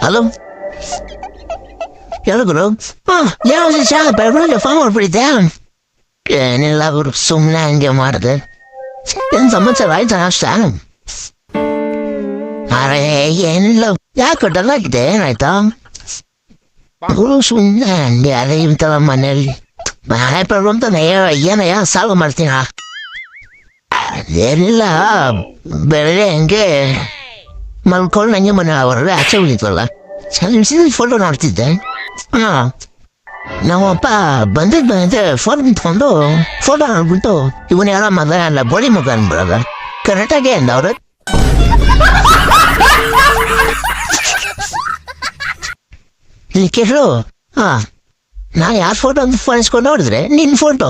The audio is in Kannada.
ಹಲೋ, ಹೇಳು ಗುರು. ಏನೋ ಬೆಳಗ್ಗೆ ಫೋನ್ ಮಾಡ್ಬಿಟ್ಟಿದ್ದೆ. ಏನಿಲ್ಲ ಗುರು, ಸುಮ್ಮನೆ ಹಂಗೆ ಮಾಡಿದೆ. ಏನು ಸಮಾಚಾರ ಆಯ್ತಾ ಅಷ್ಟ? ಅರೆ ಏನಿಲ್ಲ, ಯಾಕೆ ಡಲ್ ಆಗಿದೆ, ಏನಾಯ್ತಾ? ಗುರು ಸುಮ್ಮನೆ ಹಂಗೆ ಅರೆ ಇಂತಲ್ಲ ಮನೇಲಿ ಮನೆ ಪ್ರಾಬ್ಲಮ್ ತಾನೆ, ಏನಯ್ಯ ಸಾಲ್ವ್ ಮಾಡ್ತೀನ. ಏನಿಲ್ಲ, ಬೆಳಗ್ಗೆ ಹಂಗೆ ಮಲ್ಕೊಂಡು ನಂಗೆ ಮನೆ ಹೊರಗಡೆ ಆಚೆ ಹೋಗಿದ್ವಲ್ಲ, ಫೋಟೋ ನೋಡ್ತಿದ್ದೆ. ನಮ್ಮಪ್ಪ ಬಂದಿದ್ದೆ ಫೋನ್ ನಿಂತ್ಕೊಂಡು ಫೋಟೋ ನೋಡ್ಬಿಟ್ಟು ಇವನ್ ಯಾರೋ ಮಗ ಅಲ್ಲ ಬೋಳಿ ಮಗ ಅನ್ಬಿಡದ ಕರೆಕ್ಟಾಗಿ ಅಂದವ್ರ. ಇಲ್ಲಿ ಕೇಳು, ನಾ ಯಾರ ಫೋಟೋ ಅಂತ ಫೋನ್ ಇಸ್ಕೊಂಡು ನೋಡಿದ್ರೆ ನಿನ್ ಫೋಟೋ.